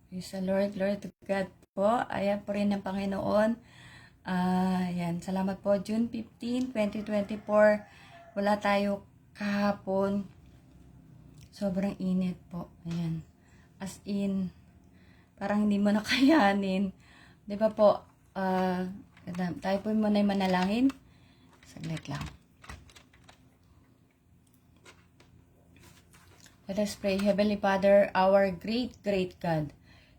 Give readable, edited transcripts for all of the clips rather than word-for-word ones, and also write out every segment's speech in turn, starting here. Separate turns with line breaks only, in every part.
Praise the Lord, Lord to God po. Ayan po rin ng Panginoon. Yan, salamat po. June 15, 2024. Wala tayo kahapon. Sobrang init po. Ayan. As in, parang hindi mo nakayanin. Di ba po? Tayo po muna yung manalangin. Saglit lang. Let us pray. Heavenly Father, our great, great God,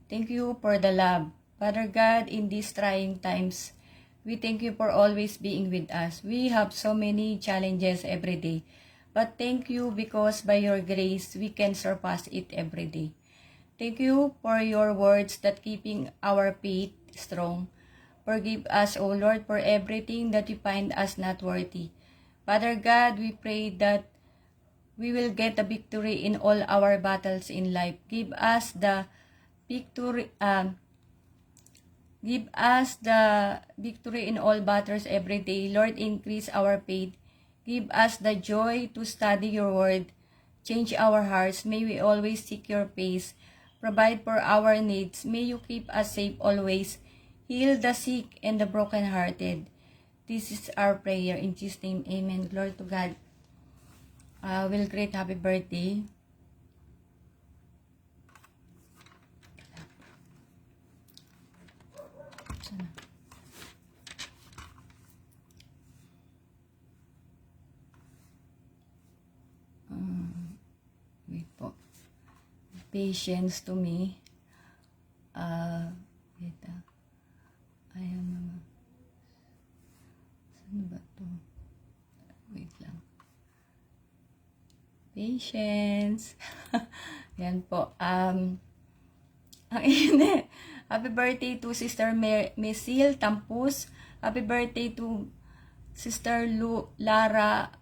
thank you for the love. Father God, in these trying times, we thank you for always being with us. We have so many challenges every day. But thank you because by your grace, we can surpass it every day. Thank you for your words that keeping our faith strong. Forgive us, O Lord, for everything that you find us not worthy. Father God, we pray that we will get the victory in all our battles in life. Give us the victory. Give us the victory in all battles every day. Lord, increase our faith. Give us the joy to study your word. Change our hearts. May we always seek your face. Provide for our needs. May you keep us safe always. Heal the sick and the brokenhearted. This is our prayer. In Jesus' name, amen. Glory to God. Will great happy birthday. Sana. Wait po. Patience to me. Wait Ayaw naman. Saan ba to? Wait lang. Patience. Yan po. Ang init. Happy birthday to Sister Mesil Tampus. Happy birthday to Sister Lara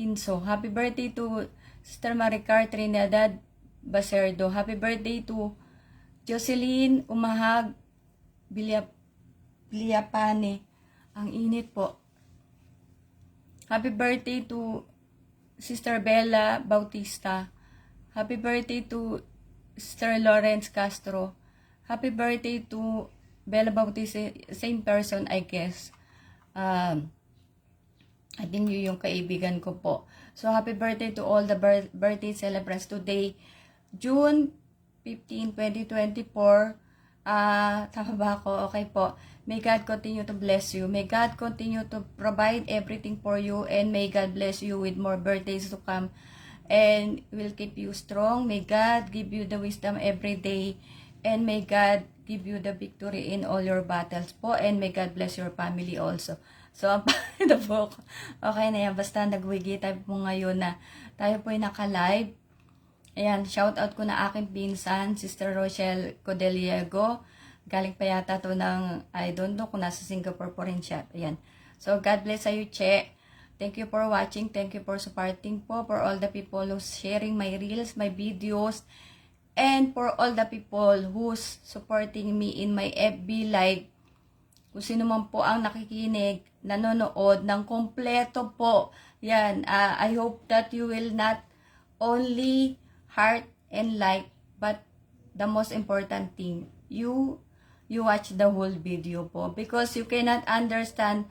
Inso. Happy birthday to Sister Maricar Trinidad Baserdo. Happy birthday to Jocelyn Umahag Biliapane. Ang init po. Happy birthday to Sister Bella Bautista. Happy birthday to Sister Lawrence Castro. Happy birthday to Bella Bautista. Same person, I guess. I think yun yung kaibigan ko po. So, happy birthday to all the birthday celebrants today. June 15, 2024. Tama ba ako? Okay po. May God continue to bless you. May God continue to provide everything for you. And may God bless you with more birthdays to come. And will keep you strong. May God give you the wisdom every day. And may God give you the victory in all your battles po. And may God bless your family also. So, ang pangit po. Okay na yan. Basta nagwigi tayo po ngayon na tayo po ay naka-live. Ayan, shout out ko na aking pinsan, Sister Rochelle Codeliego. Galing pa yata to ng, I don't know kung nasa Singapore po rin siya. Ayan. So, God bless sa'yo, Che. Thank you for watching. Thank you for supporting po. For all the people who's sharing my reels, my videos. And for all the people who's supporting me in my FB Live. Kung sino man po ang nakikinig, nanonood ng kompleto po. Yan. I hope that you will not only heart and like, but the most important thing, you watch the whole video po, because you cannot understand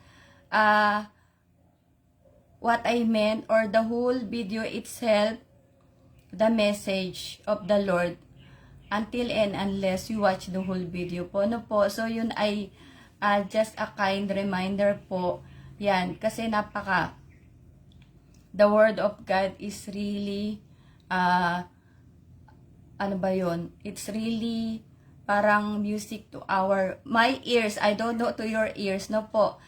what I meant or the whole video itself, the message of the Lord, until and unless you watch the whole video po. No po? So yun ay just a kind reminder po. Yan, kasi the word of God is really ano ba yun? It's really parang music to my ears. I don't know to your ears, no po.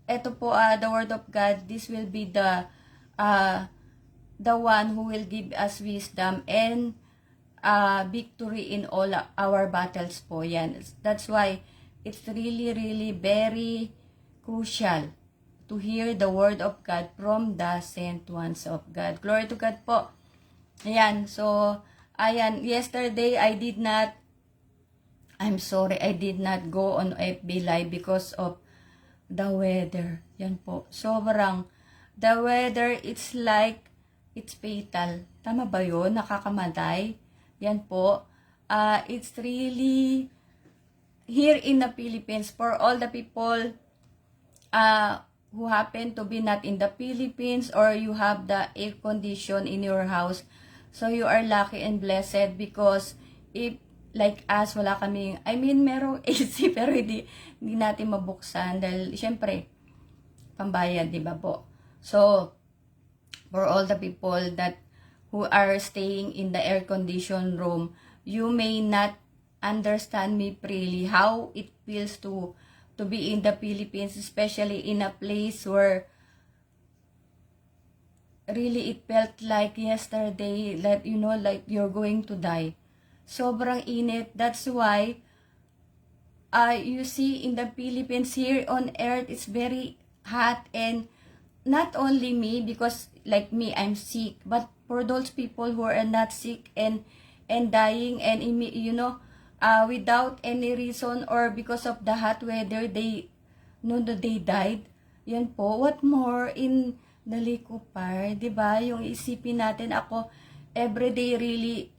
Ito po, the word of God, this will be the one who will give us wisdom and victory in all our battles po. Yan. That's why it's really, really very crucial to hear the word of God from the sent ones of God. Glory to God po. Ayan, so, ayan, yesterday I did not go on FB Live because of the weather. Yan po, the weather, it's like, it's fatal. Tama ba yun? Nakakamatay. Yan po. It's really here in the Philippines for all the people who happen to be not in the Philippines, or you have the air condition in your house. So you are lucky and blessed, because if like us, wala kami, I mean, merong AC pero hindi natin mabuksan dahil syempre pambayad, di ba po? So for all the people that who are staying in the air conditioned room, you may not understand me freely how it feels to be in the Philippines, especially in a place where really it felt like yesterday that, you know, like you're going to die. Sobrang init. That's why you see in the Philippines, here on earth, it's very hot. And not only me, because like me, I'm sick, but for those people who are not sick and dying, and you know, without any reason or because of the hot weather, they died. Yan po. What more in the Licopar, 'di ba? Yung isipin natin, ako everyday really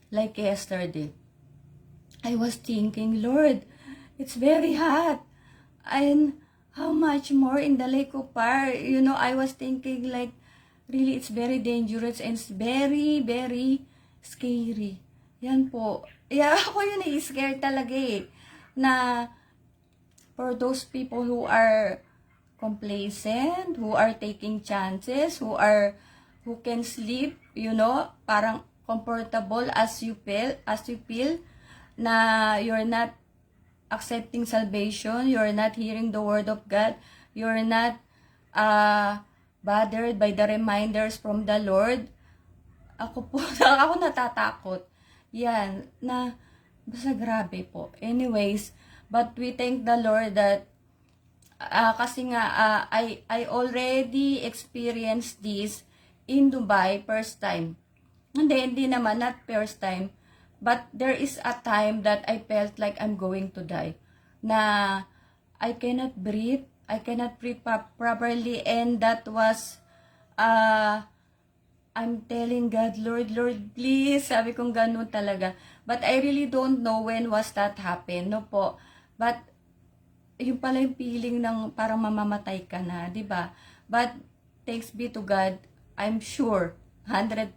like yesterday, I was thinking, Lord, it's very hot. And how much more in the Licopar? You know, I was thinking like, really, it's very dangerous and it's very, very scary. Yan po. Yeah, ako yun scared talaga na for those people who are complacent, who are taking chances, who can sleep, you know, parang comfortable as you feel na you're not accepting salvation, you're not hearing the word of God, you're not bothered by the reminders from the Lord. Ako po, ako natatakot. Yan, na basta grabe po. Anyways, but we thank the Lord that kasi nga I already experienced this in Dubai first time. Hindi naman, not first time. But there is a time that I felt like I'm going to die. Na I cannot breathe properly, and that was I'm telling God, Lord, please. Sabi kong ganun talaga. But I really don't know when was that happen, no po. But yung pala yung feeling ng parang mamamatay ka na, di ba? But thanks be to God, I'm sure 100%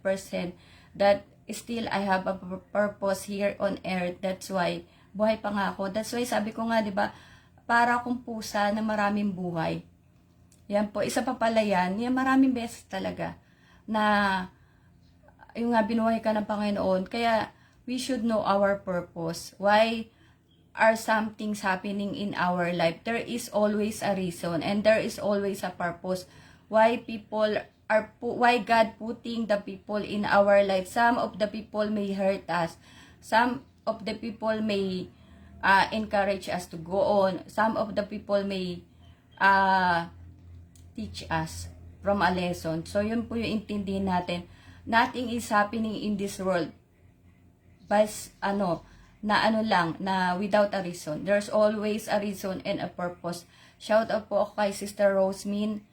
that still I have a purpose here on earth. That's why buhay pa nga ako. That's why sabi ko nga, di ba, para akong pusa na maraming buhay. Yan po, isa pa pala yan maraming beses talaga na yung nga binuhay ka ng Panginoon. Kaya we should know our purpose. Why are some things happening in our life? There is always a reason and there is always a purpose. Why God putting the people in our life? Some of the people may hurt us. Some of the people may encourage us to go on. Some of the people may teach us from a lesson. So yun po yung intindihin natin. Nothing is happening in this world but na without a reason. There's always a reason and a purpose. Shout out po ako kay Sister Rosmin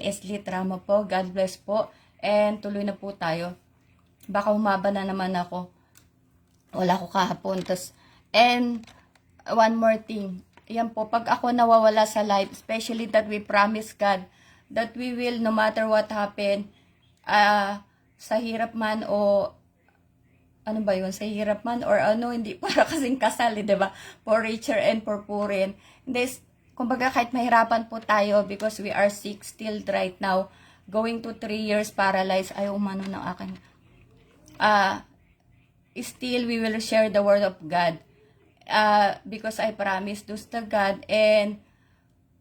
Eslit Rama po. God bless po. And tuloy na po tayo. Baka humaba na naman ako. Wala ko kahapon. And one more thing. Yan po, pag ako nawawala sa life, especially that we promise God that we will, no matter what happen, sa hirap man o ano ba yun, sa hirap man or hindi para kasing kasal, diba? For richer and for poorer. Hindi, kumbaga kahit mahirapan po tayo because we are sick still right now, going to 3 years paralyzed, ayaw umano ng akin. Still we will share the word of God. Because I promised those to God, and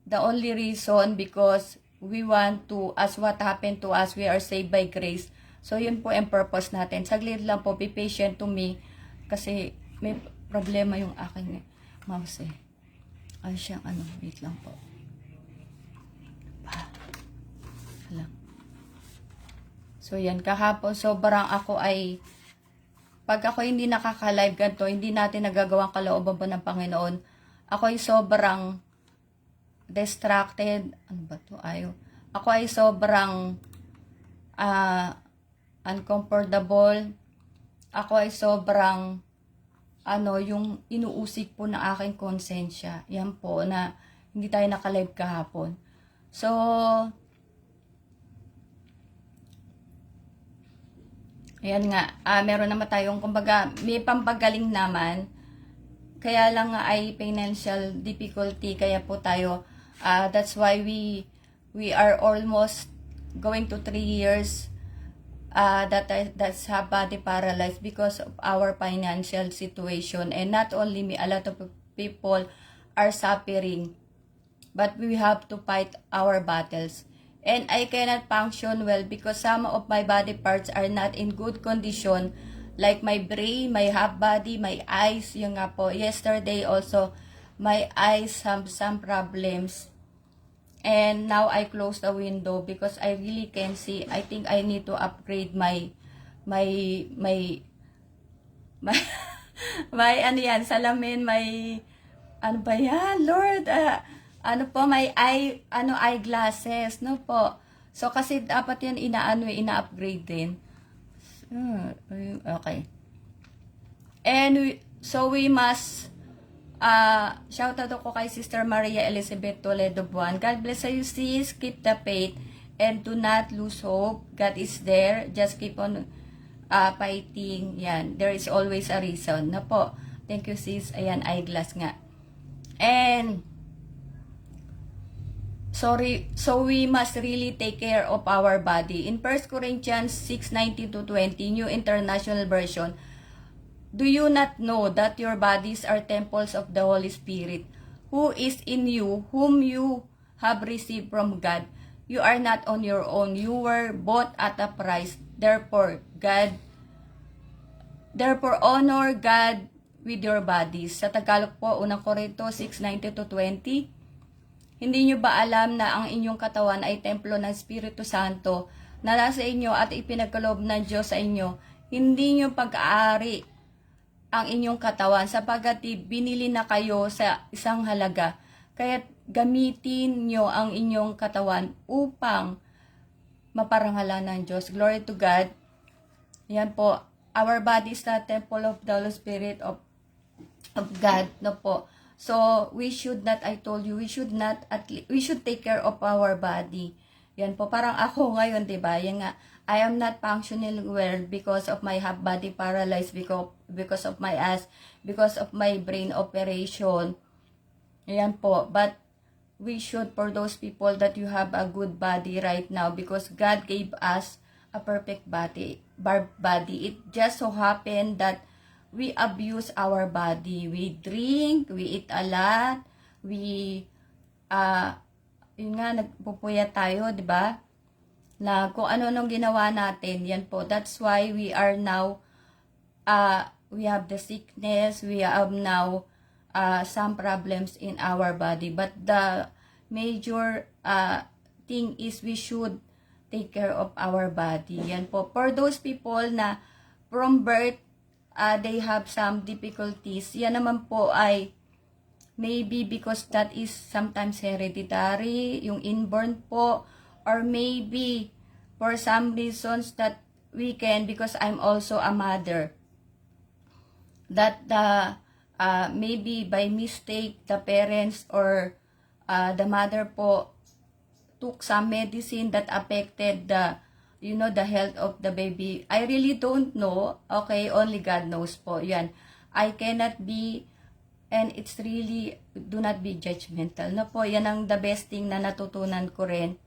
the only reason because we want to, as what happened to us, we are saved by grace. So yun po ang purpose natin. Saglit lang po, be patient to me kasi may problema yung aking mouse Ay siyang wait lang po. Lang. So yan, kahapon sobrang ako ay pag ako hindi nakaka-live ganito, hindi natin nagagawang kalooban po ng Panginoon, ako ay sobrang distracted. Ano ba to? Ako ay sobrang uncomfortable. ako ay sobrang, yung inuusig po ng aking konsensya. Yan po, na hindi tayo nakalive kahapon. So, ayan nga, meron naman tayong, kumbaga, may pampagaling naman. Kaya lang nga ay financial difficulty, kaya po tayo, that's why we are almost going to 3 years that's have body paralyzed because of our financial situation. And not only me, a lot of people are suffering, but we have to fight our battles. And I cannot function well because some of my body parts are not in good condition, like my brain, my half body, my eyes. Yung nga po, yesterday also, my eyes have some problems. And now I close the window because I really can see. I think I need to upgrade my my may ano yan, salamin, may ano ba yan, Lord, may eyeglasses, no po. So kasi dapat yan ina-upgrade din. Okay. And so we must shout out ako kay Sister Maria Elizabeth Toledo Buwan. God bless you, sis. Keep the faith and do not lose hope. God is there. Just keep on fighting. Yan. There is always a reason. Na po. Thank you, sis. Ayan, eyeglass nga. And so we must really take care of our body. In 1 Corinthians 6:19-20, New International Version, do you not know that your bodies are temples of the Holy Spirit, who is in you, whom you have received from God? You are not on your own. You were bought at a price. Therefore, honor God with your bodies. Sa Tagalog po, unang Korinto 6:19-20. Hindi nyo ba alam na ang inyong katawan ay templo ng Espiritu Santo na nasa inyo at ipinagkaloob ng Diyos sa inyo? Hindi nyo pag-aari ang inyong katawan sapagkat binili na kayo sa isang halaga. Kaya gamitin nyo ang inyong katawan upang maparangalan ng Diyos. Glory to God. Yan po. Our body is the temple of the Holy Spirit of God. No po. So, we should not, I told you, we should take care of our body. Yan po. Parang ako ngayon, diba? Yan nga. I am not functioning well because of my half body paralyzed, because of my eyes, because of my brain operation. Ayan po. But we should, for those people that you have a good body right now, because God gave us a perfect body. It just so happened that we abuse our body. We drink, we eat a lot, yun nga, nagpupuya tayo, di ba? Na kung ano-anong ginawa natin, yan po. That's why we are now, we have the sickness, we have now some problems in our body. But the major thing is we should take care of our body. Yan po. For those people na from birth, they have some difficulties, yan naman po ay maybe because that is sometimes hereditary, yung inborn po, or maybe for some reasons that we can, because I'm also a mother, that maybe by mistake the parents or the mother po took some medicine that affected the health of the baby. I really don't know. Okay, only God knows po. Yan. I cannot be, and it's really, do not be judgmental. No po, yan ang the best thing na natutunan ko rin,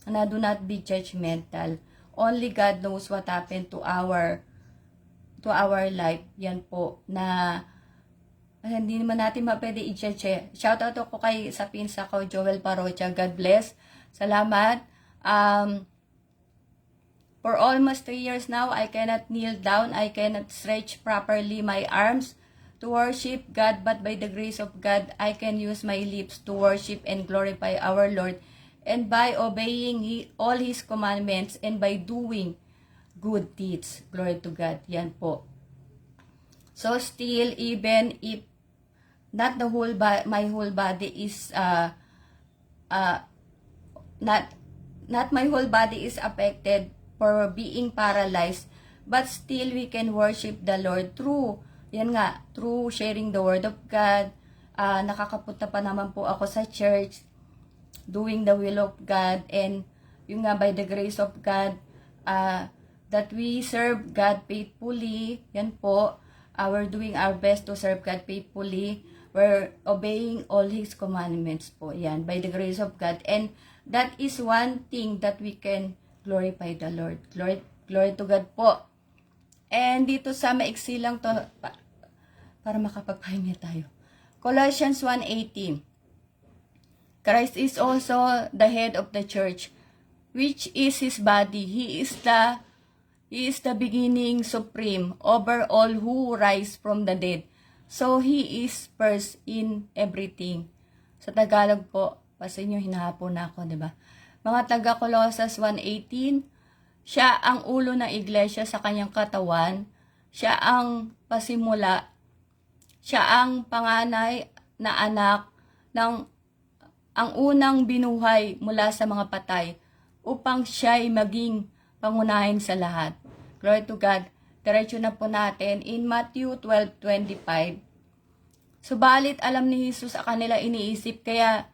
na do not be judgmental. Only God knows what happened to our life. Yan po, na hindi naman natin mapwede i-judge. Shout out ako kay sa pinsa ko, Joel Parocha. God bless. Salamat. For almost 3 years now, I cannot kneel down. I cannot stretch properly my arms to worship God, but by the grace of God, I can use my lips to worship and glorify our Lord. And by obeying all His commandments and by doing good deeds. Glory to God. Yan po. So still, even if not the whole my whole body is not my whole body is affected for being paralyzed, but still we can worship the Lord through, yan nga, through sharing the Word of God. Nakakapunta pa naman po ako sa church, doing the will of God, and yung nga, by the grace of God, that we serve God faithfully. Yan po, we're doing our best to serve God faithfully. We're obeying all His commandments po. Yan, by the grace of God. And that is one thing that we can glorify the Lord. Glory to God po. And dito sa maiksi lang to, para makapagpahinga tayo. Colossians 1:18. Christ is also the head of the church, which is His body. He is the beginning supreme over all who rise from the dead. So He is first in everything. Sa Tagalog po, kasi nyo hinahapon na ako, di ba? Mga taga Colossus 1:18, siya ang ulo ng iglesia sa kanyang katawan. Siya ang pasimula. Siya ang panganay na anak ng ang unang binuhay mula sa mga patay upang siya'y maging pangunahin sa lahat. Glory to God. Diretso na po natin in Matthew 12:25. Subalit alam ni Jesus sa kanila iniisip, kaya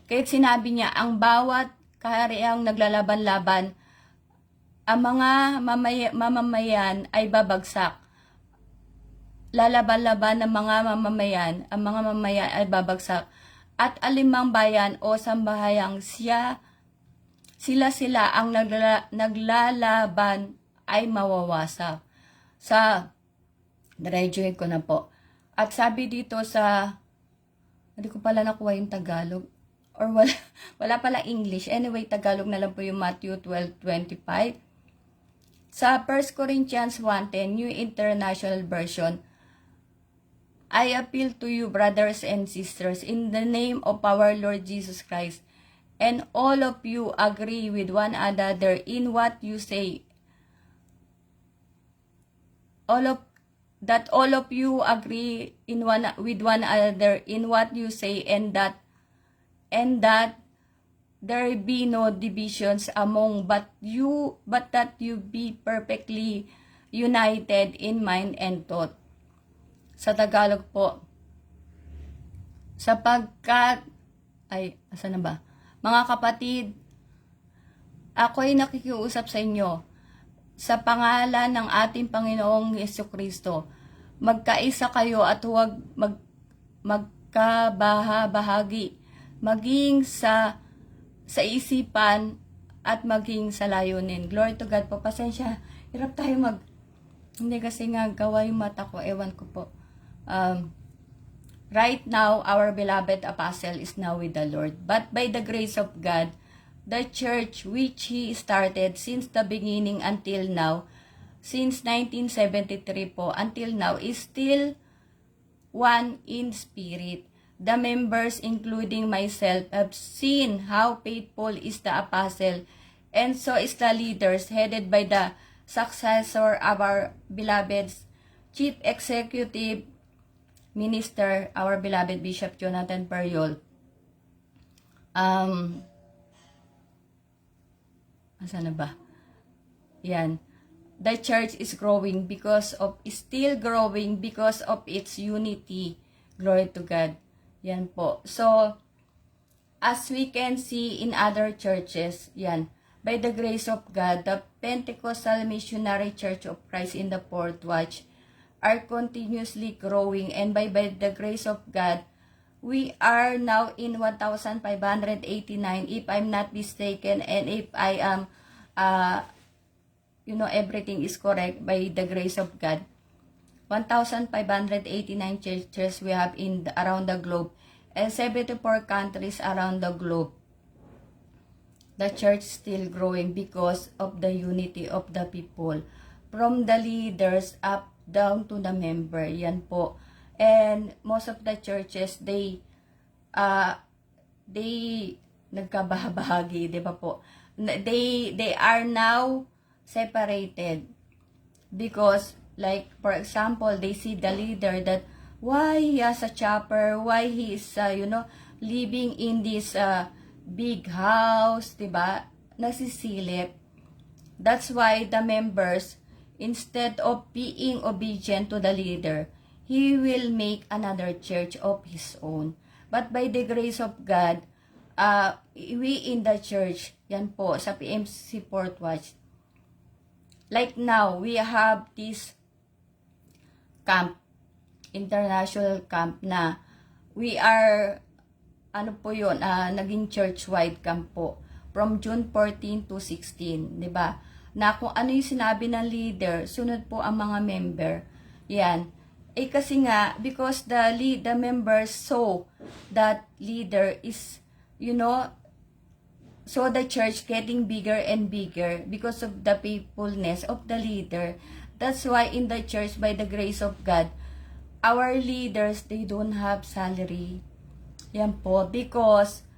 sinabi niya, ang bawat kahariang naglalaban-laban, ang mga mamamayan ay babagsak. Lalaban-laban ng mga mamamayan, ang mga mamamayan ay babagsak. At alimang bayan o sambahayang sila ang naglalaban ay mawawasak. Diretsuhin ko na po. At sabi dito sa, hindi ko pala nakuha yung Tagalog. Or wala pala English. Anyway, Tagalog na lang po yung Matthew 12:25. Sa 1 Corinthians 1:10, New International Version, I appeal to you, brothers and sisters, in the name of our Lord Jesus Christ, and all of you agree with one another in what you say. All of you agree with one another in what you say, and that there be no divisions among but that you be perfectly united in mind and thought. Sa Tagalog po, sapagkat, asan na ba? Mga kapatid, ako'y nakikiusap sa inyo sa pangalan ng ating Panginoong Jesucristo. Magkaisa kayo at huwag magkabahagi, maging sa isipan at maging sa layunin. Glory to God po. Pasensya, hirap tayo hindi kasi nga gawa yung mata ko, ewan ko po. Right now, our beloved apostle is now with the Lord. But by the grace of God, the church which He started since the beginning until now, since 1973 po, until now, is still one in spirit. The members, including myself, have seen how faithful is the apostle, and so is the leaders headed by the successor of our beloved Chief Executive Minister, our beloved Bishop Jonathan Periol. Asan na ba? Yan. The church is growing still growing because of its unity. Glory to God. Yan po. So, as we can see in other churches, yan, by the grace of God, the Pentecostal Missionary Church of Christ in the Fourth Watch are continuously growing, and by the grace of God, we are now in 1,589, if I'm not mistaken, and if I am, everything is correct, by the grace of God. 1,589 churches we have around the globe, and 74 countries around the globe. The church still growing because of the unity of the people, from the leaders up down to the member. Yan po. And most of the churches, they nagkabahagi, di ba po? They are now separated because, like, for example, they see the leader that why he has a chopper, why he is, living in this big house, di ba? Nasisilip. That's why the members, instead of being obedient to the leader, he will make another church of his own. But by the grace of God, we in the church, yan po, sa PMC Portwatch, like now, we have this camp, international camp na we are, ano po yun, naging church-wide camp po. From June 14 to 16, di ba? Na kung ano yung sinabi ng leader, sunod po ang mga member. Yan. Eh kasi nga, because the members saw that leader is, you know, so the church getting bigger and bigger because of the faithfulness of the leader. That's why in the church, by the grace of God, our leaders, they don't have salary. Yan po. Because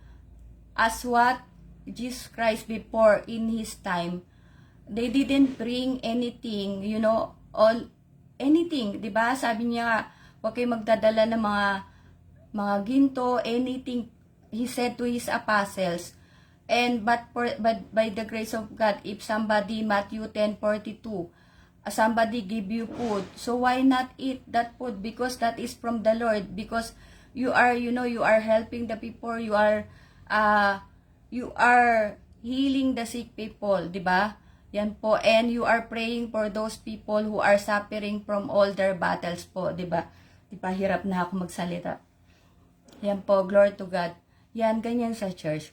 as what Jesus Christ before in his time, they didn't bring anything, you know, all anything, 'di ba? Sabi niya, huwag kayo magdadala ng mga ginto, anything. He said to his apostles. And but by the grace of God, if somebody, Matthew 10:42, somebody give you food, so why not eat that food? Because that is from the Lord. Because you are, you know, you are helping the people, you are healing the sick people, di ba? Yan po. And you are praying for those people who are suffering from all their battles po, di ba? Di ba, hirap na ako magsalita. Yan po, glory to God. Yan, ganyan sa church.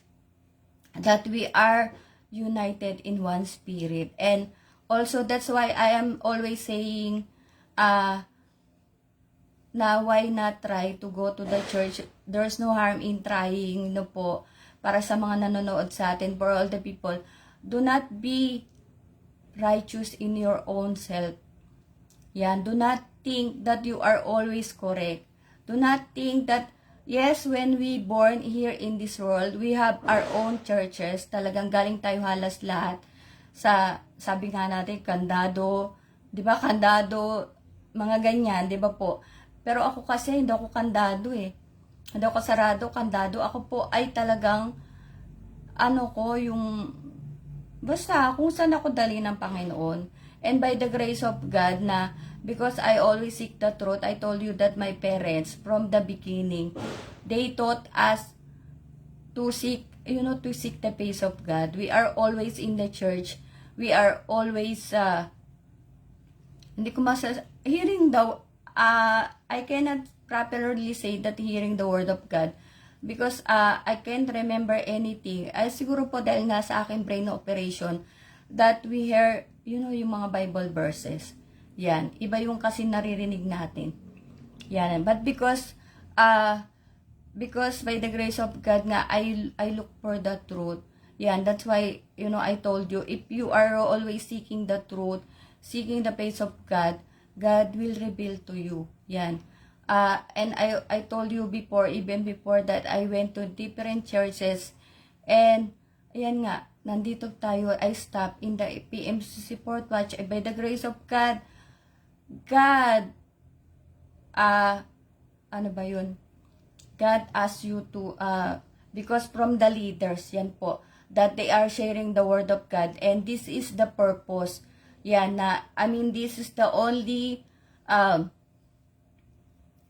That we are united in one spirit. And also, that's why I am always saying, na why not try to go to the church? There's no harm in trying, no po, para sa mga nanonood sa atin, for all the people. Do not be righteous in your own self. Yan, do not think that you are always correct. Do not think that, yes, when we born here in this world, we have our own churches. Talagang galing tayo halos lahat sa, sabi nga natin, kandado, di ba, kandado, mga ganyan, di ba po? Pero ako kasi, hindi ako kandado eh. Hindi ako sarado, kandado. Ako po ay talagang, ano ko, yung, basta, kung saan ako dali ng Panginoon. And by the grace of God na, because I always seek the truth, I told you that my parents, from the beginning, they taught us to seek, you know, to seek the face of God. We are always in the church. We are always, hindi ko hearing the, I cannot properly say that hearing the word of God because I can't remember anything. Ay siguro po dahil nga sa aking brain operation that we hear, you know, yung mga Bible verses. Yan, iba yung kasi naririnig natin. Yan, but because by the grace of God nga, I look for the truth. Yan, that's why, you know, I told you, if you are always seeking the truth, seeking the face of God, God will reveal to you. Yan. And I told you before, even before that, I went to different churches. And, ayan nga, nandito tayo, I stop in the PMC Portwatch. By the grace of God, ano ba yun? God asks you to, because from the leaders, yan po, that they are sharing the word of God. And this is the purpose. Yan na, I mean, this is the only,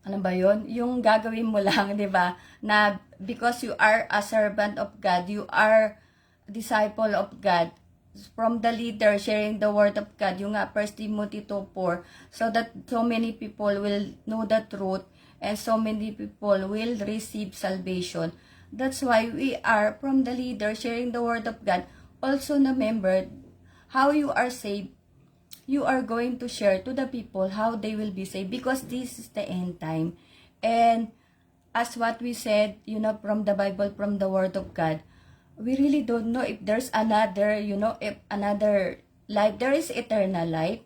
ano ba yun? Yung gagawin mo lang, di ba? Na, because you are a servant of God, you are disciple of God, from the leader sharing the word of God, yung nga 1 Timothy 2:4, so that so many people will know the truth and so many people will receive salvation. That's why we are from the leader sharing the word of God. Also na member, how you are saved, you are going to share to the people how they will be saved because this is the end time. And as what we said, you know, from the Bible, from the word of God, we really don't know if there's another, you know, if another life. There is eternal life.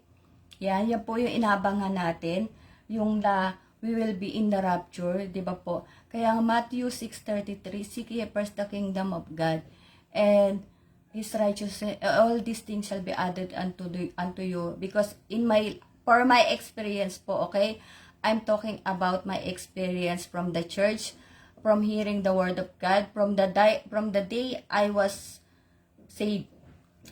Yan po yung inabangan natin. Yung we will be in the rapture, di ba po? Kaya Matthew 6:33, seek ye first the kingdom of God and His righteousness, all these things shall be added unto you. Because for my experience po, okay? I'm talking about my experience from the church, from hearing the word of God, from the day I was saved.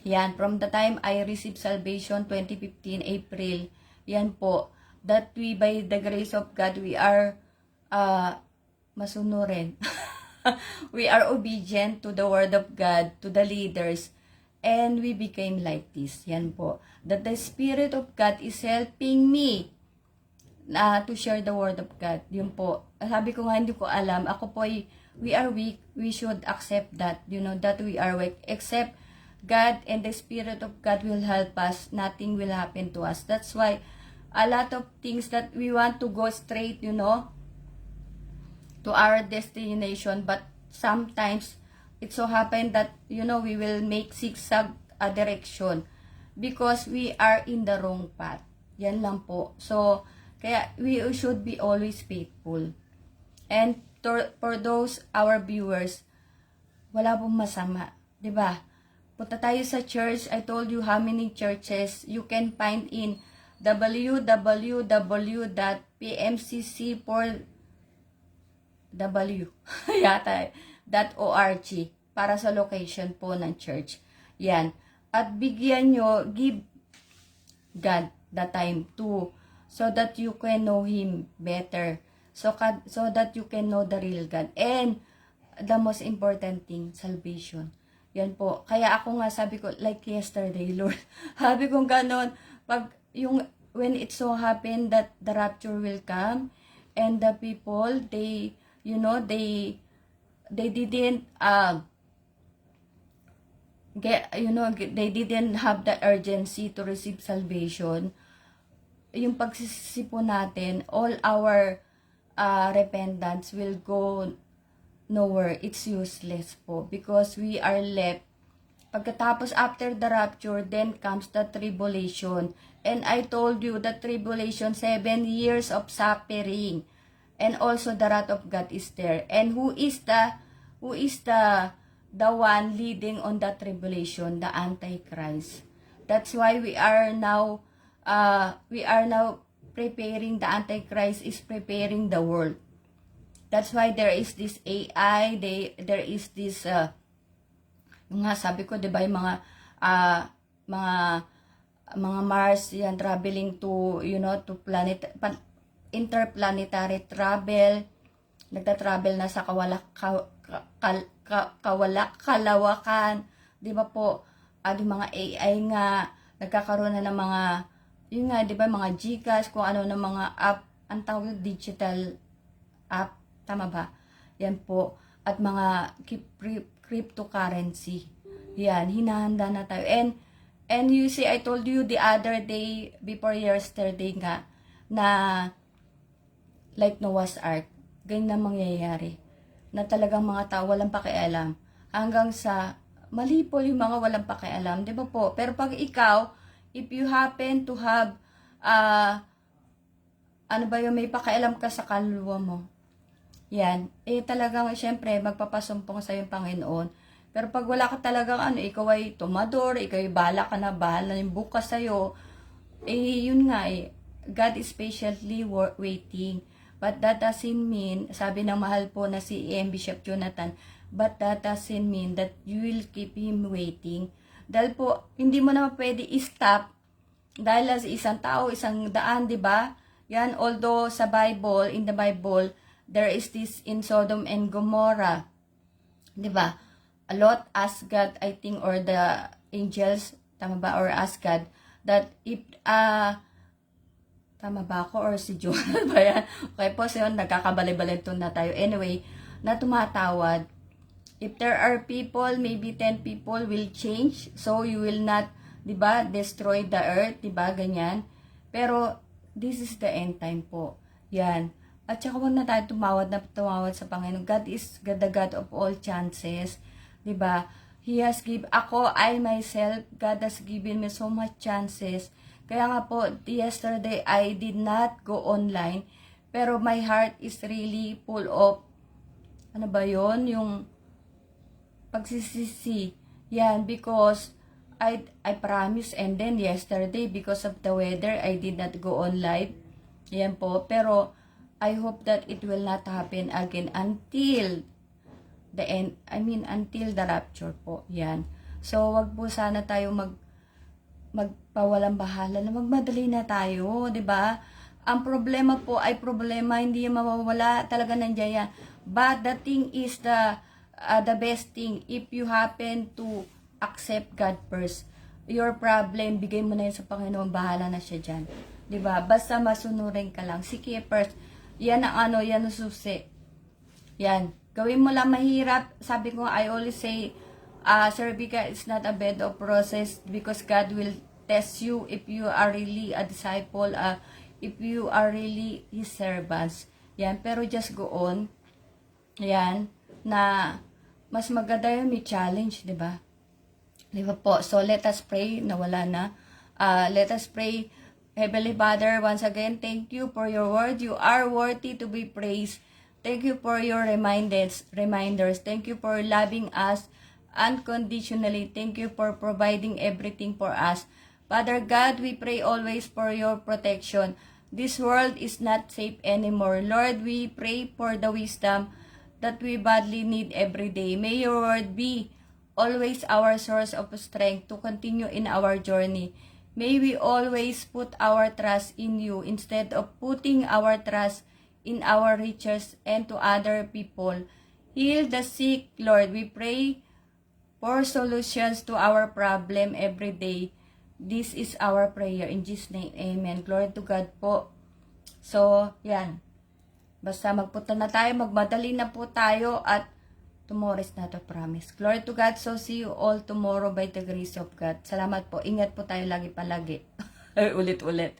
Yan, from the time I received salvation, 2015, April, yan po, that we, by the grace of God, we are masunurin. We are obedient to the word of God, to the leaders, and we became like this. Yan po. That the Spirit of God is helping me to share the word of God. Yun po. Sabi ko nga, hindi ko alam. Ako po ay, we are weak. We should accept that. You know, that we are weak. Except God and the Spirit of God will help us. Nothing will happen to us. That's why a lot of things that we want to go straight, you know, to our destination, but sometimes it so happen that, you know, we will make zigzag direction because we are in the wrong path. Yan lang po. So, kaya we should be always faithful. And for those our viewers, wala pong masama, 'di ba? Punta tayo sa church. I told you how many churches you can find in www.pmcc4w yata .org para sa location po ng church. Yan. At bigyan nyo, give God the time to, so that you can know Him better. So that you can know the real God. And the most important thing, salvation. Yan po. Kaya ako nga sabi ko, like yesterday, Lord, sabi ko ganon, when it so happened that the rapture will come, and the people, they, you know, they didn't, they didn't have the urgency to receive salvation. Yung pagsisisi po natin, all our repentance will go nowhere. It's useless po because we are left. Pagkatapos, after the rapture, then comes the tribulation. And I told you, the tribulation, 7 years of suffering. And also the wrath of God is there. And who is the one leading on the tribulation? The Antichrist. That's why we are now preparing, the Antichrist is preparing the world. That's why there is this AI, there is this, yung nga sabi ko, diba, yung mga Mars, yan, traveling to, you know, to interplanetary travel, nagta-travel na sa kalawakan, diba po, yung mga AI nga, nagkakaroon na ng mga, yun nga, diba, mga Gcash, kung ano na mga app, ang tawag digital app, tama ba? Yan po. At mga cryptocurrency. Yan, hinahanda na tayo. And you see, I told you the other day, before yesterday nga, na like Noah's Ark, ganyan na mangyayari. Na talagang mga tao walang pakialam. Hanggang sa malipol yung mga walang pakialam. Di ba po? Pero pag ikaw, if you happen to have, may pakialam ka sa kaluluwa mo, yan, talagang, syempre, magpapasumpong sa yung Panginoon. Pero pag wala ka talagang, ikaw ay tumador, ikaw ay bahala ka na, bahala yung bukas sa'yo, yun nga, God is patiently waiting. But that doesn't mean, sabi ng mahal po na si E.M. Bishop Jonathan, but that doesn't mean that you will keep Him waiting. Dahil po, hindi mo naman pwede i-stop, dahil sa isang tao, isang daan, di ba? Yan, although sa Bible, in the Bible, there is this in Sodom and Gomorrah. Diba? A lot asked God, I think, or the angels, tama ba? Or asked God, that if, tama ba ako? Or si Jonah ba yan? Okay po, so yun, nagkakabalay-balay na tayo. Anyway, na tumatawad. If there are people, maybe 10 people will change. So, you will not, diba, destroy the earth. Diba? Ganyan. Pero, this is the end time po. Yan. At saka huwag na tayo tumawad sa Panginoon. God is the God of all chances. Diba? He has given, I myself, God has given me so much chances. Kaya nga po, yesterday, I did not go online. Pero my heart is really full of, ano ba yon, yung pagsisisi. Yan, because I promised, and then yesterday, because of the weather, I did not go on live. Yan po. Pero, I hope that it will not happen again until the end, until the rapture po. Yan. So, wag po sana tayo magpawalang bahala na magmadali na tayo, 'di ba? Ang problema po ay problema, hindi yan mawawala, talaga nandiyan yan. But the thing is the best thing, if you happen to accept God first, your problem, bigay mo na yan sa Panginoon, bahala na siya dyan. 'Di ba? Basta masunurin ka lang. Sige first, yan ang yan ang susi. Yan. Gawin mo lang mahirap. Sabi ko, I always say, Servica is not a bed of roses because God will test you if you are really a disciple, if you are really His servants. Yan. Pero just go on. Yan. Na mas maganda yun, may challenge, di ba? Di ba po? So, let us pray. Nawala na. Let us pray. Heavenly Father, once again, thank you for your word. You are worthy to be praised. Thank you for your reminders. Thank you for loving us unconditionally. Thank you for providing everything for us. Father God, we pray always for your protection. This world is not safe anymore. Lord, we pray for the wisdom that we badly need every day. May your word be always our source of strength to continue in our journey. May we always put our trust in you instead of putting our trust in our riches and to other people. Heal the sick, Lord. We pray for solutions to our problem every day. This is our prayer. In Jesus' name, amen. Glory to God po. So, yan. Basta magpunta na tayo, magmadali na po tayo at tomorrow is not a promise. Glory to God. So, see you all tomorrow by the grace of God. Salamat po. Ingat po tayo lagi palagi. Ulit-ulit.